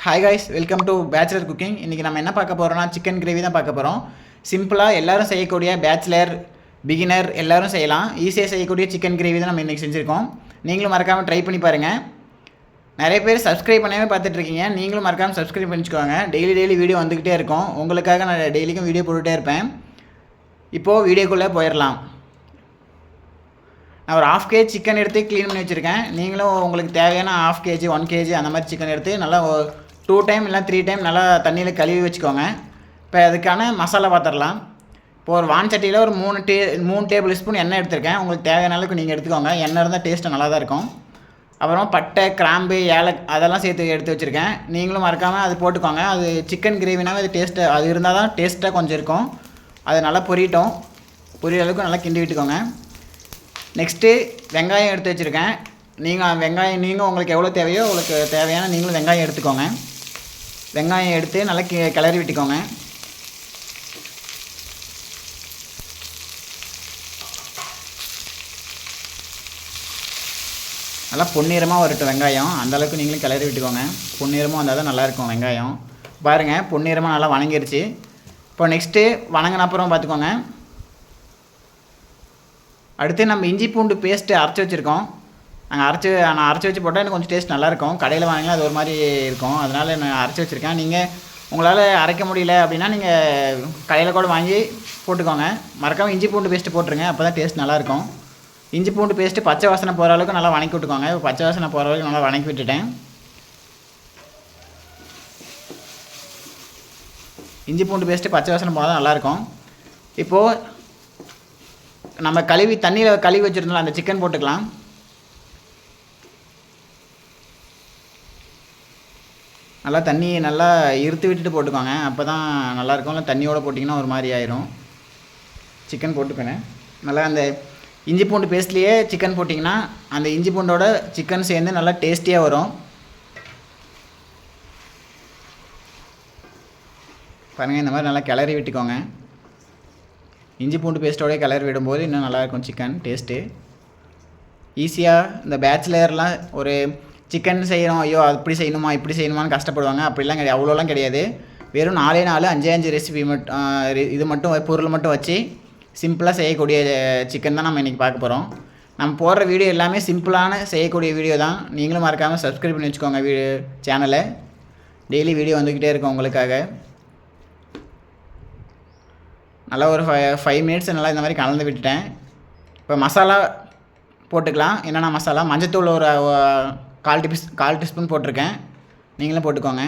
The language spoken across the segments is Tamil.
Hi guys, welcome to bachelor cooking. இன்றைக்கி நம்ம என்ன பார்க்க போகிறோம்னா சிக்கன் கிரேவி தான் பார்க்க போகிறோம். சிம்பிளாக எல்லோரும் செய்யக்கூடிய பேச்சுலர் பிகினர் எல்லோரும் செய்யலாம், ஈஸியாக செய்யக்கூடிய சிக்கன் கிரேவி தான் நம்ம இன்றைக்கி செஞ்சுருக்கோம். நீங்களும் மறக்காமல் ட்ரை பண்ணி பாருங்கள். நிறைய பேர் சப்ஸ்கிரைப் பண்ணவே பார்த்துட்ருக்கீங்க, நீங்களும் மறக்காமல் சப்ஸ்கிரைப் பண்ணிச்சுக்கோங்க. டெய்லி வீடியோ வந்துக்கிட்டே இருக்கும், உங்களுக்காக நான் டெய்லிக்கும் வீடியோ போட்டுகிட்டே இருப்பேன். இப்போது வீடியோக்குள்ளே போயிடலாம். நான் ஒரு ½ கேஜி சிக்கன் எடுத்து க்ளீன் பண்ணி வச்சுருக்கேன். நீங்களும் உங்களுக்கு தேவையான ½ கேஜி 1 கேஜி அந்த மாதிரி சிக்கன் எடுத்து நல்லா 2 டைம் இல்லை 3 டைம் நல்லா தண்ணியில் கழுவி வச்சுக்கோங்க. இப்போ அதுக்கான மசாலா பார்த்துடலாம். இப்போ ஒரு வான்சட்டியில் ஒரு 3 டேபிள் ஸ்பூன் எண்ணெய் எடுத்திருக்கேன். உங்களுக்கு தேவையான அளவுக்கு நீங்கள் எடுத்துக்கோங்க. எண்ணெய் இருந்தால் டேஸ்ட்டு நல்லா தான் இருக்கும். அப்புறம் பட்டை, கிராம்பு, அதெல்லாம் சேர்த்து எடுத்து வச்சுருக்கேன். நீங்களும் மறக்காமல் அது போட்டுக்கோங்க. அது சிக்கன் கிரேவினாவே அது டேஸ்ட்டு அது இருந்தால் தான் டேஸ்ட்டாக கொஞ்சம் இருக்கும். அது நல்லா பொரியட்டும். பொரிய அளவுக்கு நல்லா கிண்டி விட்டுக்கோங்க. நெக்ஸ்ட்டு வெங்காயம் எடுத்து வச்சுருக்கேன். நீங்கள் உங்களுக்கு எவ்வளோ தேவையோ உங்களுக்கு தேவையான நீங்களும் வெங்காயம் எடுத்துக்கோங்க. வெங்காயம் எடுத்து நல்லா கிளறி விட்டுக்கோங்க. நல்லா பொன்னிறமாக வரட்டும் வெங்காயம், அந்தளவுக்கு நீங்களும் கிளறி விட்டுக்கோங்க. பொன்னிறமாக வந்தால் தான் நல்லாயிருக்கும் வெங்காயம். பாருங்கள், பொன்னிறமாக நல்லா வணங்கிருச்சு. இப்போ நெக்ஸ்ட்டு வணங்கின அப்புறம் பார்த்துக்கோங்க. அடுத்து நம்ம இஞ்சி பூண்டு பேஸ்ட்டு அரைச்சி வச்சுருக்கோம். நான் அரைச்சி வச்சு போட்டால் எனக்கு கொஞ்சம் டேஸ்ட் நல்லாயிருக்கும். கடையில் வாங்கினா அது ஒரு மாதிரி இருக்கும், அதனால் நான் அரைச்சி வச்சுருக்கேன். நீங்கள் உங்களால் அரைக்க முடியல அப்படின்னா நீங்கள் கடையில் கூட வாங்கி போட்டுக்கோங்க. மறக்காமல் இஞ்சி பூண்டு பேஸ்ட்டு போட்டுருங்க, அப்போ தான் டேஸ்ட் நல்லாயிருக்கும். இஞ்சி பூண்டு பேஸ்ட்டு பச்சை வாசனை போகிற அளவுக்கு நல்லா வணக்கி விட்டுக்கோங்க. பச்சை வாசனை போகிற அளவுக்கு நல்லா வணக்கி விட்டுட்டேன். இஞ்சி பூண்டு பேஸ்ட்டு பச்சை வாசனை போனால் தான் நல்லாயிருக்கும். இப்போது நம்ம தண்ணியில் கழுவி வச்சுருந்தோம் அந்த சிக்கன் போட்டுக்கலாம். நல்லா தண்ணி நல்லா இருத்து விட்டுட்டு போட்டுக்கோங்க, அப்போ தான் நல்லாயிருக்கும். இல்லை தண்ணியோடு போட்டிங்கன்னா ஒரு மாதிரி ஆயிரும். சிக்கன் போட்டுக்கோங்க. நல்லா அந்த இஞ்சி பூண்டு பேஸ்ட்லேயே சிக்கன் போட்டிங்கன்னா அந்த இஞ்சி பூண்டோட சிக்கன் சேர்ந்து நல்லா டேஸ்டியாக வரும். பாருங்கள், இந்த மாதிரி நல்லா கிளறி விட்டுக்கோங்க. இஞ்சி பூண்டு பேஸ்ட்டோடய கிளறி விடும்போது இன்னும் நல்லாயிருக்கும் சிக்கன் டேஸ்ட்டு. ஈஸியாக இந்த பேச்சுலர்லாம் ஒரு சிக்கன் செய்கிறோம், ஐயோ அப்படி செய்யணுமா இப்படி செய்யணுமான்னு கஷ்டப்படுவாங்க. அப்படிலாம் கிடையாது, அவ்வளோலாம் கிடையாது. வெறும் 4 5 ரெசிபி மட்டும் பொருள் மட்டும் வச்சு சிம்பிளாக செய்யக்கூடிய சிக்கன் தான் நம்ம இன்றைக்கி பார்க்க போகிறோம். நம்ம போடுற வீடியோ எல்லாமே சிம்பிளான செய்யக்கூடிய வீடியோ தான். நீங்களும் மறக்காமல் சப்ஸ்கிரைப் பண்ணி வச்சுக்கோங்க சேனலை. டெய்லி வீடியோ வந்துக்கிட்டே இருக்கும் உங்களுக்காக. நல்லா ஒரு 5 மினிட்ஸ் நல்லா இந்த மாதிரி கலந்து விட்டுட்டேன். இப்போ மசாலா போட்டுக்கலாம். என்னென்ன மசாலா, மஞ்சத்தூள் ஒரு 1/4 டீஸ்பூன் போட்டிருக்கேன். நீங்களும் போட்டுக்கோங்க.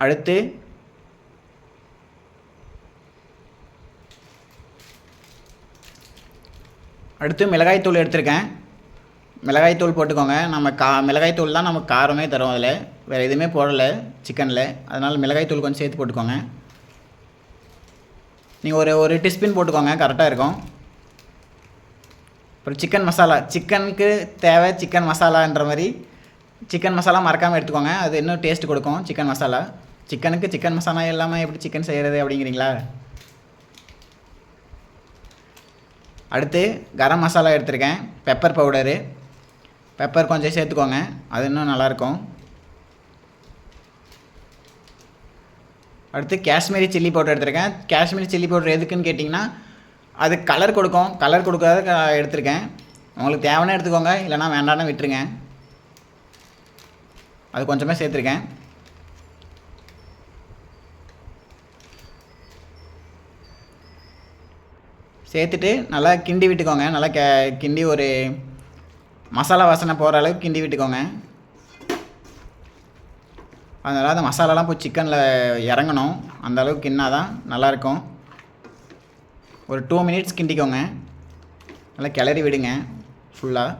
அடுத்து மிளகாய்த்தூள் எடுத்திருக்கேன். மிளகாய்த்தூள் போட்டுக்கோங்க. நம்ம மிளகாய்த்தூள் தான் நமக்கு காரமே தரும். அதில் வேறு எதுவுமே போடலை சிக்கனில், அதனால் மிளகாய்த்தூள் கொஞ்சம் சேர்த்து போட்டுக்கோங்க. நீங்கள் ஒரு டீஸ்பூன் போட்டுக்கோங்க, கரெக்டாக இருக்கும். அப்புறம் சிக்கன் மசாலா, சிக்கனுக்கு தேவை சிக்கன் மசாலான்ற மாதிரி சிக்கன் மசாலா மறக்காமல் எடுத்துக்கோங்க. அது இன்னும் டேஸ்ட் கொடுக்கும். சிக்கன் மசாலா, சிக்கனுக்கு சிக்கன் மசாலா இல்லாமல் எப்படி சிக்கன் செய்கிறது அப்படிங்கிறீங்களா? அடுத்து கரம் மசாலா எடுத்திருக்கேன். பெப்பர் பவுடரு, பெப்பர் கொஞ்சம் சேர்த்துக்கோங்க, அது இன்னும் நல்லாயிருக்கும். அடுத்து காஷ்மீரி சில்லி பவுடர் எடுத்திருக்கேன். காஷ்மீரி சில்லி பவுடர் எதுக்குன்னு கேட்டிங்கன்னா அது கலர் கொடுக்கும். கலர் கொடுக்காத எடுத்திருக்கேன். உங்களுக்கு தேவைன்னா எடுத்துக்கோங்க, இல்லைனா வேண்டாம்னு விட்டுருங்க. அது கொஞ்சமே சேர்த்துருக்கேன். சேர்த்துட்டு நல்லா கிண்டி விட்டுக்கோங்க. நல்லா கிண்டி ஒரு மசாலா வாசனை போகிற அளவுக்கு கிண்டி விட்டுக்கோங்க. அதனால் அந்த மசாலாலாம் போய் சிக்கனில் இறங்கணும், அந்த அளவுக்கு கிண்ணா தான் நல்லாயிருக்கும். ஒரு 2 மினிட்ஸ் கிண்டிக்கோங்க. நல்லா கிளறி விடுங்க ஃபுல்லாக.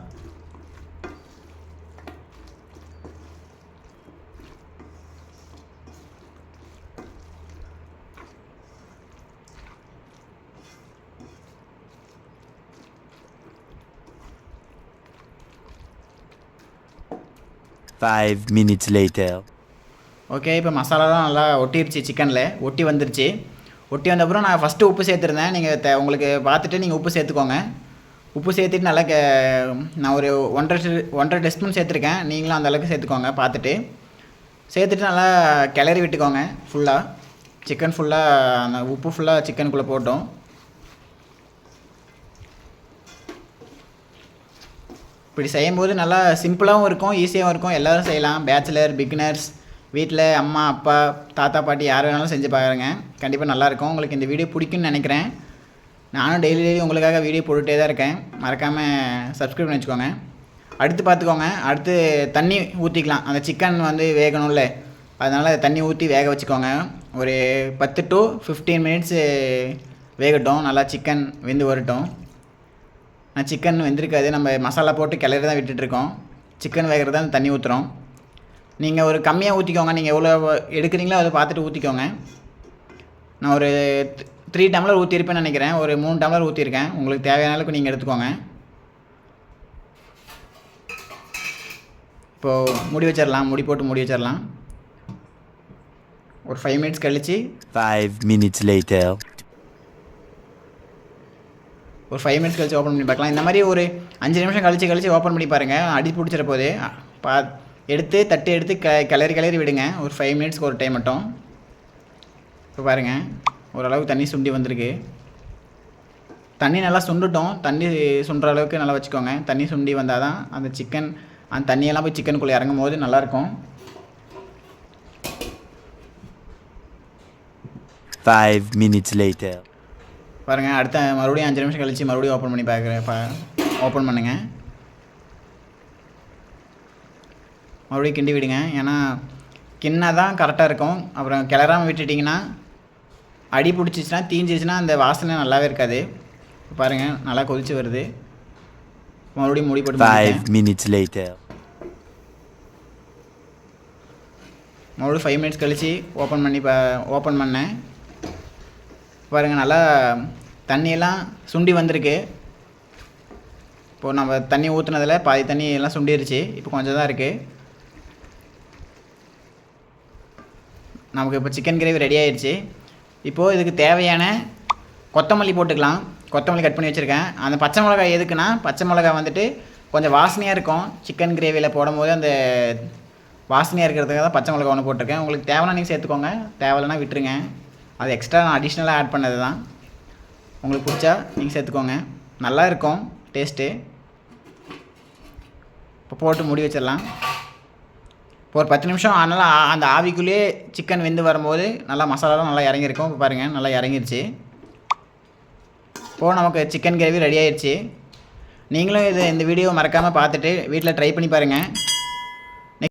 Five minutes later. ஓகே, இப்போ மசாலாலாம் நல்லா ஒட்டிடுச்சு, சிக்கனில் ஒட்டி வந்துருச்சு. ஒட்டி வந்தப்புறம் நான் ஃபஸ்ட்டு உப்பு சேர்த்துருந்தேன். நீங்கள் உங்களுக்கு பார்த்துட்டு நீங்கள் உப்பு சேர்த்துக்கோங்க. உப்பு சேர்த்துட்டு நல்லா நான் ஒரு 1.5 டீஸ்பூன் சேர்த்துருக்கேன். நீங்களும் அந்த அளவுக்கு சேர்த்துக்கோங்க பார்த்துட்டு. சேர்த்துட்டு நல்லா கிளறி விட்டுக்கோங்க ஃபுல்லாக. சிக்கன் ஃபுல்லாக அந்த உப்பு ஃபுல்லாக சிக்கனுக்குள்ளே போட்டோம். இப்படி செய்யும்போது நல்லா சிம்பிளாகவும் இருக்கும், ஈஸியாகவும் இருக்கும். எல்லோரும் செய்யலாம். பேச்சுலர், பிகினர்ஸ், வீட்டில் அம்மா அப்பா தாத்தா பாட்டி யார் வேணாலும் செஞ்சு பாருங்க. கண்டிப்பாக நல்லாயிருக்கும். உங்களுக்கு இந்த வீடியோ பிடிக்குன்னு நினைக்கிறேன். நானும் டெய்லி உங்களுக்காக வீடியோ போட்டுகிட்டே தான் இருக்கேன். மறக்காமல் சப்ஸ்கிரைப் பண்ணி வச்சுக்கோங்க. அடுத்து பார்த்துக்கோங்க. அடுத்து தண்ணி ஊற்றிக்கலாம். அந்த சிக்கன் வந்து வேகணும்ல, அதனால் தண்ணி ஊற்றி வேக வச்சுக்கோங்க. ஒரு 10 to 15 மினிட்ஸு வேகட்டும். நல்லா சிக்கன் வெந்து வரட்டும். நான் சிக்கன் வெந்திருக்காது, நம்ம மசாலா போட்டு கிளறி தான் விட்டுட்டுருக்கோம். சிக்கன் வேகிறது தான் தண்ணி ஊற்றுறோம். நீங்கள் ஒரு கம்மியாக ஊற்றிக்கோங்க. நீங்கள் எவ்வளோ எடுக்கிறீங்களோ அதை பார்த்துட்டு ஊற்றிக்கோங்க. நான் ஒரு 3 டம்ளர் ஊற்றிருப்பேன்னு நினைக்கிறேன். ஒரு 3 டம்ளர் ஊற்றிருக்கேன். உங்களுக்கு தேவையான அளவுக்கு நீங்கள் எடுத்துக்கோங்க. இப்போது மூடி வச்சிடலாம். மூடி வச்சிடலாம். ஒரு 5 மினிட்ஸ் கழிச்சு 5 minutes later. ஒரு 5 மினிட்ஸ் கழிச்சு ஓப்பன் பண்ணி பார்க்கலாம். இந்த மாதிரி ஒரு 5 நிமிஷம் கழிச்சு ஓப்பன் பண்ணி பாருங்கள். அடி பிடிச்சிட போது எடுத்து தட்டு எடுத்து கிளறி விடுங்க. ஒரு 5 மினிட்ஸ்க்கு ஒரு டைம் மட்டும். இப்போ பாருங்கள், ஓரளவுக்கு தண்ணி சுண்டி வந்திருக்கு. தண்ணி நல்லா சுண்டுட்டோம். தண்ணி சுண்டுற அளவுக்கு நல்லா வச்சுக்கோங்க. தண்ணி சுண்டி வந்தால் தான் அந்த சிக்கன் அந்த தண்ணியெல்லாம் போய் சிக்கனுக்குள்ளே இறங்கும் போது நல்லாயிருக்கும். 5 minutes later. பாருங்கள், அடுத்த மறுபடியும் 5 நிமிஷம் கழிச்சு மறுபடியும் ஓப்பன் பண்ணி ஓப்பன் பண்ணுங்கள். மறுபடியும் கிண்டி விடுங்க. ஏன்னா கிண்ணா தான் கரெக்டாக இருக்கும். அப்புறம் கிளறாமல் விட்டுட்டிங்கன்னா அடி பிடிச்சிச்சின்னா தீஞ்சிச்சுன்னா அந்த வாசனை நல்லாவே இருக்காது. பாருங்கள், நல்லா கொதிச்சு வருது. மறுபடியும் மூடி போட்டு 5 minutes later. மறுபடியும் 5 மினிட்ஸ் கழிச்சு ஓப்பன் பண்ணேன். பாருங்கள், நல்லா தண்ணியெல்லாம் சுண்டி வந்திருக்கு. இப்போது நம்ம தண்ணி ஊற்றுனதில் பாதி தண்ணி எல்லாம் சுண்டிருச்சு. இப்போ கொஞ்சம் தான் இருக்குது. நமக்கு இப்போ சிக்கன் கிரேவி ரெடி ஆகிடுச்சு. இப்போது இதுக்கு தேவையான கொத்தமல்லி போட்டுக்கலாம். கொத்தமல்லி கட் பண்ணி வச்சுருக்கேன். அந்த பச்சை மிளகாய் எதுக்குன்னா, பச்சை மிளகாய் வந்துட்டு கொஞ்சம் வாசனையாக இருக்கும். சிக்கன் கிரேவியில் போடும்போது அந்த வாசனையாக இருக்கிறதுக்காக தான் பச்சை மிளகாய் ஒன்று போட்டிருக்கேன். உங்களுக்கு தேவைன்னா நீங்கள் சேர்த்துக்கோங்க, தேவையில்லைன்னா விட்டுருங்க. அது எக்ஸ்ட்ரா நான் அடிஷ்னலாக ஆட் பண்ணது தான். உங்களுக்கு பிடிச்சா நீங்கள் சேர்த்துக்கோங்க. நல்லா இருக்கும் டேஸ்ட்டு. இப்போ போட்டு மூடி வச்சிடலாம். இப்போ ஒரு 10 நிமிஷம் அதனால் அந்த ஆவிக்குள்ளேயே சிக்கன் வெந்து வரும்போது நல்லா மசாலாலாம் நல்லா இறங்கியிருக்கும். இப்போ பாருங்கள், நல்லா இறங்கிருச்சு. இப்போது நமக்கு சிக்கன் கிரேவி ரெடி ஆகிடுச்சு. நீங்களும் இந்த வீடியோ மறக்காமல் பார்த்துட்டு வீட்டில் ட்ரை பண்ணி பாருங்கள்.